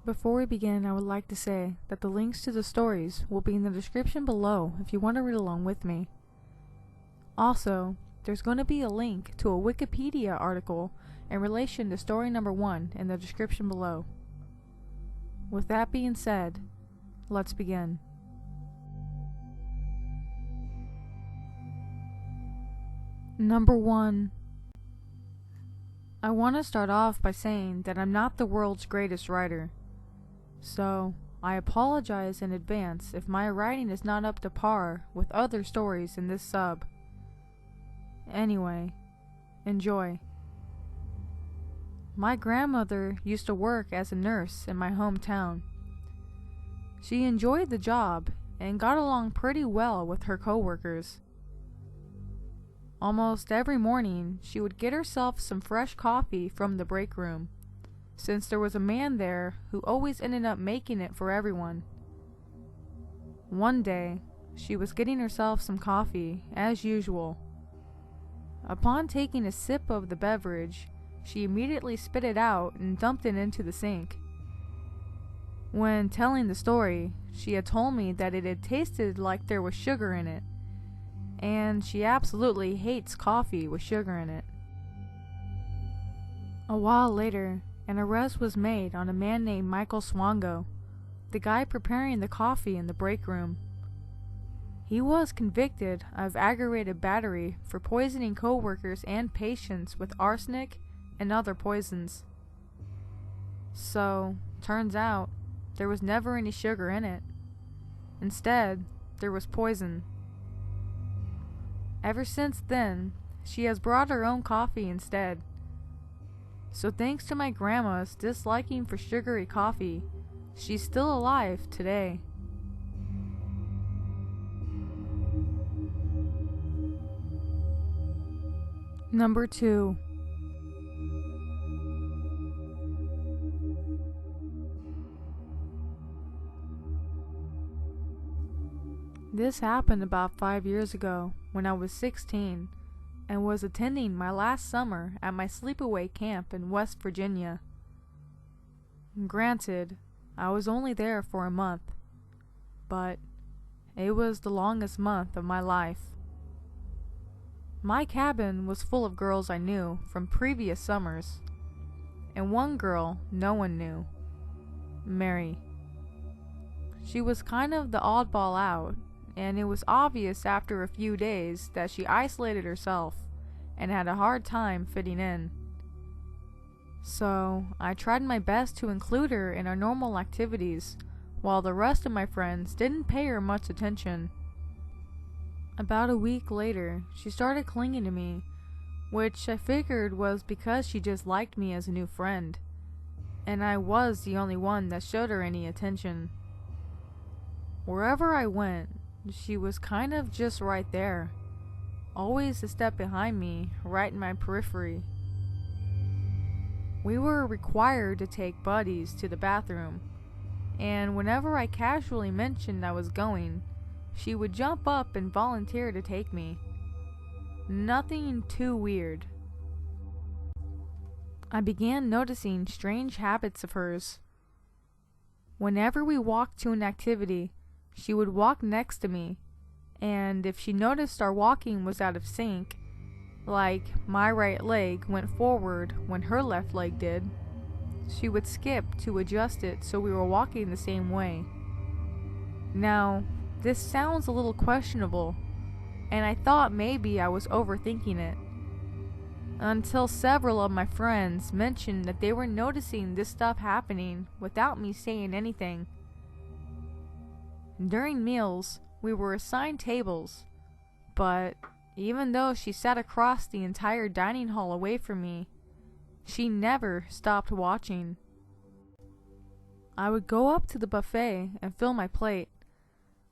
Before we begin, I would like to say that the links to the stories will be in the description below if you want to read along with me. Also, there's going to be a link to a Wikipedia article in relation to story number 1 in the description below. With that being said, let's begin. Number 1. I want to start off by saying that I'm not the world's greatest writer. So, I apologize in advance if my writing is not up to par with other stories in this sub. Anyway, enjoy. My grandmother used to work as a nurse in my hometown. She enjoyed the job and got along pretty well with her coworkers. Almost every morning, she would get herself some fresh coffee from the break room, since there was a man there who always ended up making it for everyone. One day, she was getting herself some coffee, as usual. Upon taking a sip of the beverage, she immediately spit it out and dumped it into the sink. When telling the story, she had told me that it had tasted like there was sugar in it, and she absolutely hates coffee with sugar in it. A while later, an arrest was made on a man named Michael Swango, the guy preparing the coffee in the break room. He was convicted of aggravated battery for poisoning coworkers and patients with arsenic and other poisons. So, turns out, there was never any sugar in it. Instead, there was poison. Ever since then, she has brought her own coffee instead. So thanks to my grandma's disliking for sugary coffee, she's still alive today. Number 2. This happened about 5 years ago when I was 16 and was attending my last summer at my sleepaway camp in West Virginia. Granted, I was only there for a month, but it was the longest month of my life. My cabin was full of girls I knew from previous summers, and one girl no one knew, Mary. She was kind of the oddball out, and it was obvious after a few days that she isolated herself and had a hard time fitting in. So, I tried my best to include her in our normal activities, while the rest of my friends didn't pay her much attention. About a week later, she started clinging to me, which I figured was because she just liked me as a new friend, and I was the only one that showed her any attention. Wherever I went, she was kind of just right there, always a step behind me, right in my periphery. We were required to take buddies to the bathroom, and whenever I casually mentioned I was going, she would jump up and volunteer to take me. Nothing too weird. I began noticing strange habits of hers. Whenever we walked to an activity, she would walk next to me, and if she noticed our walking was out of sync, like my right leg went forward when her left leg did, she would skip to adjust it so we were walking the same way. Now, this sounds a little questionable, and I thought maybe I was overthinking it, until several of my friends mentioned that they were noticing this stuff happening without me saying anything. During meals, we were assigned tables, but even though she sat across the entire dining hall away from me, she never stopped watching. I would go up to the buffet and fill my plate,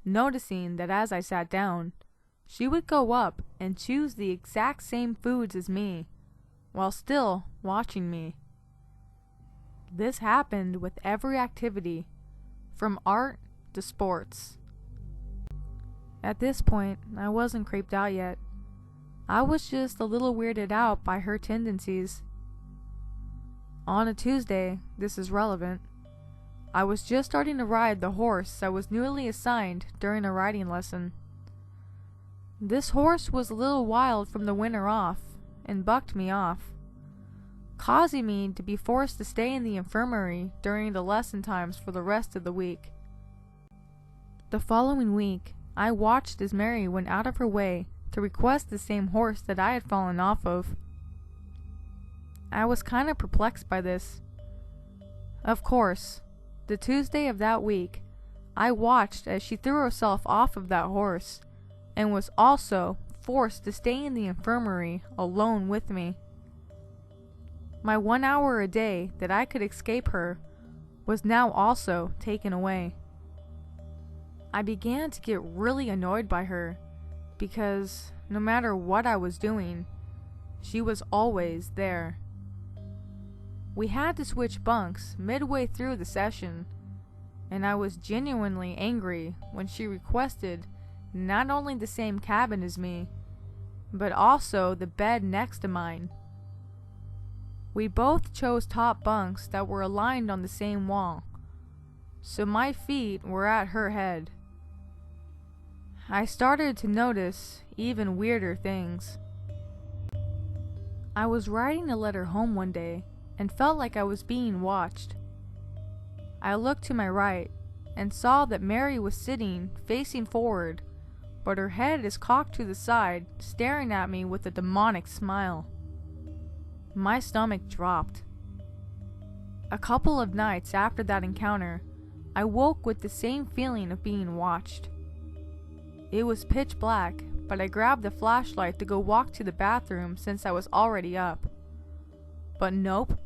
noticing that as I sat down, she would go up and choose the exact same foods as me, while still watching me. This happened with every activity, from art to sports. At this point, I wasn't creeped out yet. I was just a little weirded out by her tendencies. On a Tuesday, this is relevant, I was just starting to ride the horse I was newly assigned during a riding lesson. This horse was a little wild from the winter off and bucked me off, causing me to be forced to stay in the infirmary during the lesson times for the rest of the week. The following week, I watched as Mary went out of her way to request the same horse that I had fallen off of. I was kind of perplexed by this. Of course, the Tuesday of that week, I watched as she threw herself off of that horse and was also forced to stay in the infirmary alone with me. My 1 hour a day that I could escape her was now also taken away. I began to get really annoyed by her because no matter what I was doing, she was always there. We had to switch bunks midway through the session, and I was genuinely angry when she requested not only the same cabin as me, but also the bed next to mine. We both chose top bunks that were aligned on the same wall, so my feet were at her head. I started to notice even weirder things. I was writing a letter home one day and felt like I was being watched. I looked to my right and saw that Mary was sitting facing forward, but her head is cocked to the side, staring at me with a demonic smile. My stomach dropped. A couple of nights after that encounter, I woke with the same feeling of being watched. It was pitch black, but I grabbed the flashlight to go walk to the bathroom since I was already up. But nope.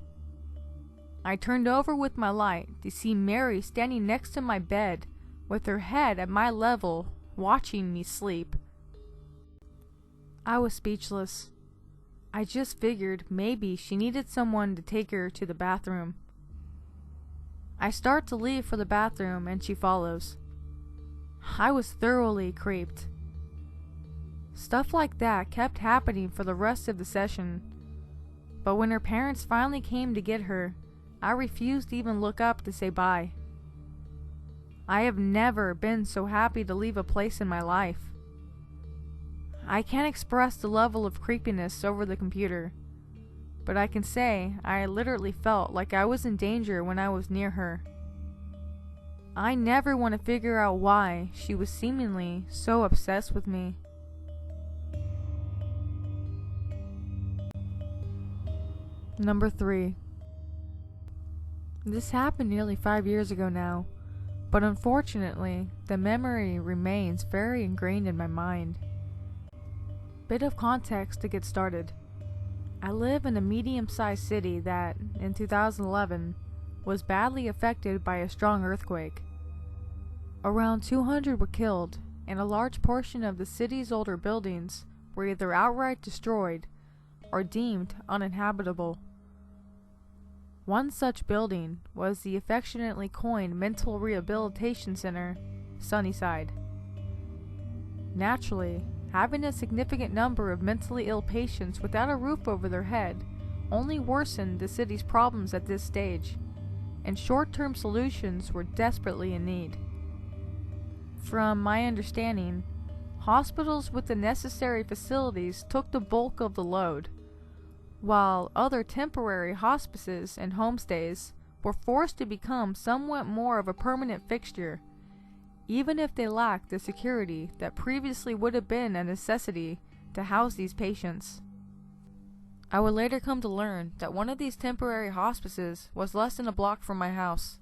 I turned over with my light to see Mary standing next to my bed with her head at my level, watching me sleep. I was speechless. I just figured maybe she needed someone to take her to the bathroom. I start to leave for the bathroom and she follows. I was thoroughly creeped. Stuff like that kept happening for the rest of the session, but when her parents finally came to get her, I refused to even look up to say bye. I have never been so happy to leave a place in my life. I can't express the level of creepiness over the computer, but I can say I literally felt like I was in danger when I was near her. I never want to figure out why she was seemingly so obsessed with me. Number 3. This happened nearly 5 years ago now, but unfortunately, the memory remains very ingrained in my mind. Bit of context to get started. I live in a medium-sized city that, in 2011, was badly affected by a strong earthquake. Around 200 were killed, and a large portion of the city's older buildings were either outright destroyed or deemed uninhabitable. One such building was the affectionately coined Mental Rehabilitation Center, Sunnyside. Naturally, having a significant number of mentally ill patients without a roof over their head only worsened the city's problems at this stage, and short-term solutions were desperately in need. From my understanding, hospitals with the necessary facilities took the bulk of the load, while other temporary hospices and homestays were forced to become somewhat more of a permanent fixture, even if they lacked the security that previously would have been a necessity to house these patients. I would later come to learn that one of these temporary hospices was less than a block from my house.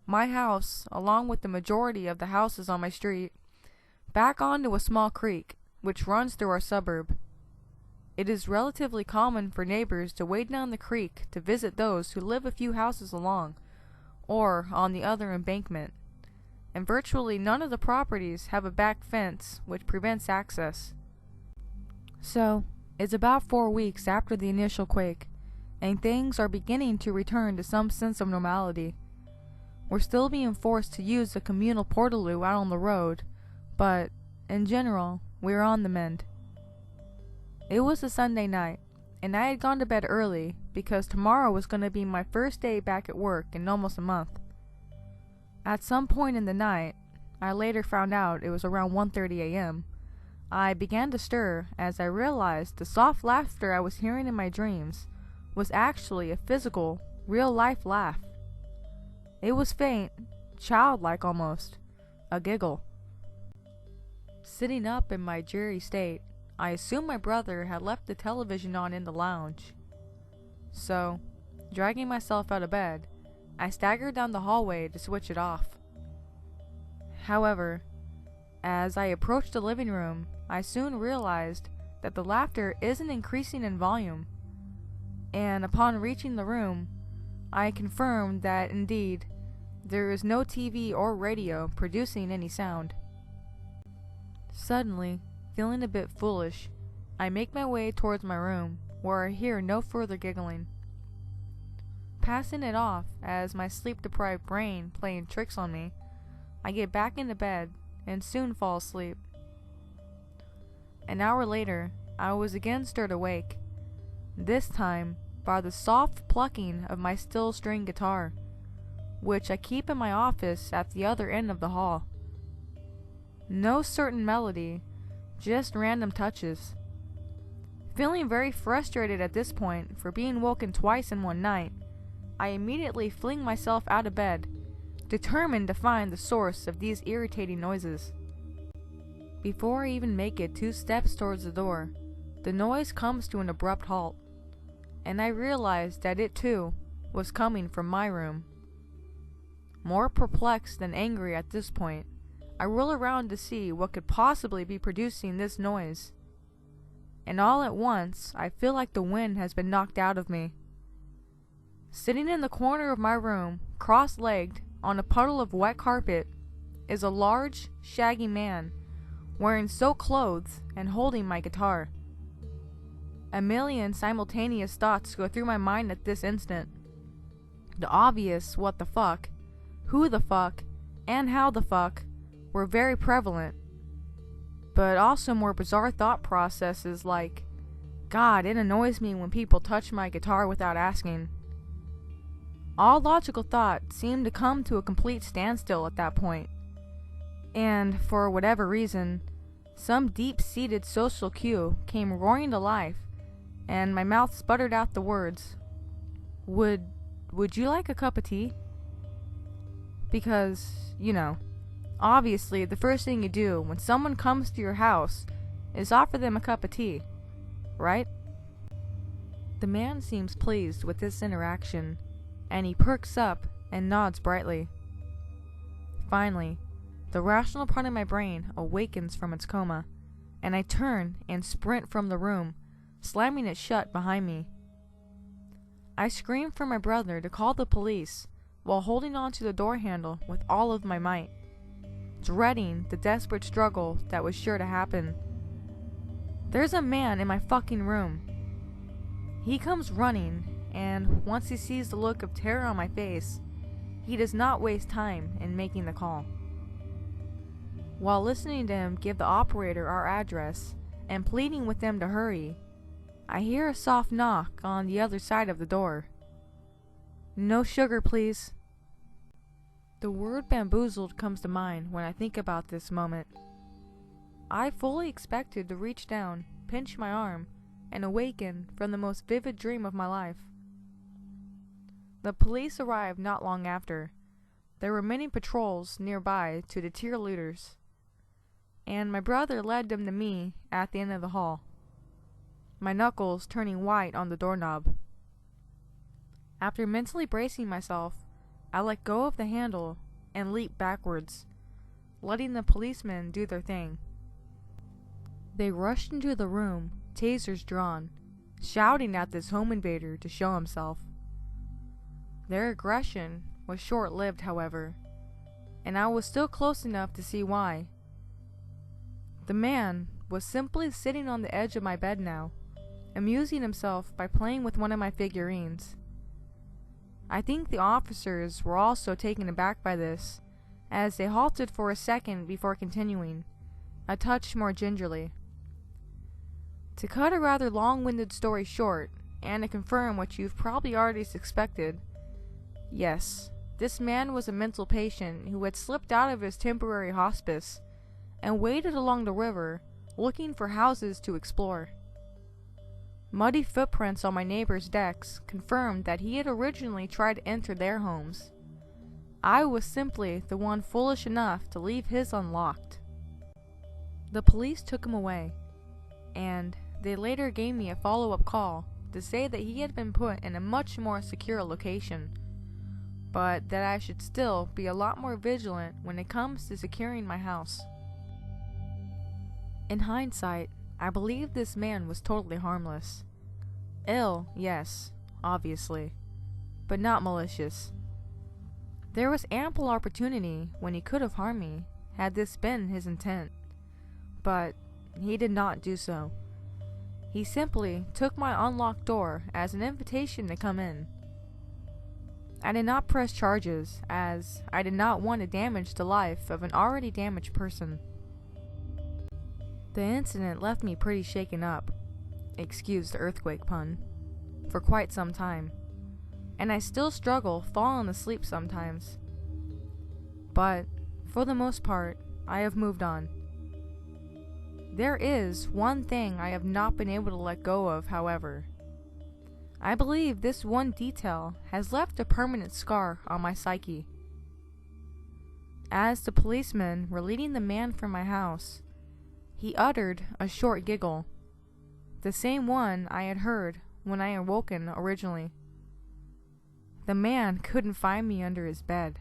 My house, along with the majority of the houses on my street, back onto a small creek which runs through our suburb. It is relatively common for neighbors to wade down the creek to visit those who live a few houses along, or on the other embankment, and virtually none of the properties have a back fence which prevents access. So, it's about 4 weeks after the initial quake, and things are beginning to return to some sense of normality. We're still being forced to use a communal portaloo out on the road, but, in general, we're on the mend. It was a Sunday night, and I had gone to bed early because tomorrow was going to be my first day back at work in almost a month. At some point in the night, I later found out it was around 1:30 a.m., I began to stir as I realized the soft laughter I was hearing in my dreams was actually a physical, real-life laugh. It was faint, childlike almost, a giggle. Sitting up in my dreary state, I assumed my brother had left the television on in the lounge. So, dragging myself out of bed, I staggered down the hallway to switch it off. However, as I approached the living room, I soon realized that the laughter isn't increasing in volume, and upon reaching the room, I confirmed that indeed, there is no TV or radio producing any sound. Suddenly, feeling a bit foolish, I make my way towards my room, where I hear no further giggling. Passing it off as my sleep-deprived brain playing tricks on me, I get back into bed and soon fall asleep. An hour later, I was again stirred awake, this time by the soft plucking of my steel-string guitar, which I keep in my office at the other end of the hall. No certain melody, just random touches. Feeling very frustrated at this point for being woken twice in one night, I immediately fling myself out of bed, determined to find the source of these irritating noises. Before I even make it 2 steps towards the door, the noise comes to an abrupt halt, and I realize that it too was coming from my room. More perplexed than angry at this point, I whirl around to see what could possibly be producing this noise, and all at once I feel like the wind has been knocked out of me. Sitting in the corner of my room, cross-legged, on a puddle of wet carpet, is a large, shaggy man, wearing silk clothes and holding my guitar. A million simultaneous thoughts go through my mind at this instant. The obvious what the fuck, who the fuck, and how the fuck were very prevalent, but also more bizarre thought processes like, God, it annoys me when people touch my guitar without asking. All logical thought seemed to come to a complete standstill at that point, and for whatever reason, some deep-seated social cue came roaring to life, and my mouth sputtered out the words, Would you like a cup of tea? Because, obviously the first thing you do when someone comes to your house is offer them a cup of tea, right? The man seems pleased with this interaction, and he perks up and nods brightly. Finally, the rational part of my brain awakens from its coma, and I turn and sprint from the room, slamming it shut behind me. I scream for my brother to call the police while holding on to the door handle with all of my might, dreading the desperate struggle that was sure to happen. There's a man in my fucking room. He comes running, and once he sees the look of terror on my face, he does not waste time in making the call. While listening to him give the operator our address and pleading with them to hurry, I hear a soft knock on the other side of the door. No sugar, please. The word bamboozled comes to mind when I think about this moment. I fully expected to reach down, pinch my arm, and awaken from the most vivid dream of my life. The police arrived not long after. There were many patrols nearby to deter looters, and my brother led them to me at the end of the hall, my knuckles turning white on the doorknob. After mentally bracing myself, I let go of the handle and leaped backwards, letting the policemen do their thing. They rushed into the room, tasers drawn, shouting at this home invader to show himself. Their aggression was short-lived, however, and I was still close enough to see why. The man was simply sitting on the edge of my bed now, amusing himself by playing with one of my figurines. I think the officers were also taken aback by this, as they halted for a second before continuing, a touch more gingerly. To cut a rather long-winded story short, and to confirm what you've probably already suspected, yes, This man was a mental patient who had slipped out of his temporary hospice and waded along the river looking for houses to explore. Muddy footprints on my neighbors' decks confirmed that he had originally tried to enter their homes. I was simply the one foolish enough to leave his unlocked. The police took him away, and they later gave me a follow-up call to say that he had been put in a much more secure location, but that I should still be a lot more vigilant when it comes to securing my house. In hindsight, I believe this man was totally harmless. Ill, yes, obviously, but not malicious. There was ample opportunity when he could have harmed me, had this been his intent, but he did not do so. He simply took my unlocked door as an invitation to come in. I did not press charges, as I did not want to damage the life of an already damaged person. The incident left me pretty shaken up, excuse the earthquake pun, for quite some time, and I still struggle falling asleep sometimes. But, for the most part, I have moved on. There is one thing I have not been able to let go of, however. I believe this one detail has left a permanent scar on my psyche. As the policemen were leading the man from my house, he uttered a short giggle, the same one I had heard when I awoken originally. The man couldn't find me under his bed.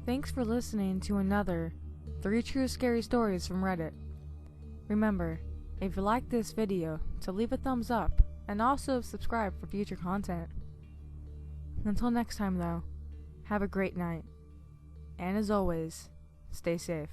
Thanks for listening to another 3 True Scary Stories from Reddit. Remember, if you like this video, to leave a thumbs up and also subscribe for future content. Until next time though, have a great night. And as always, stay safe.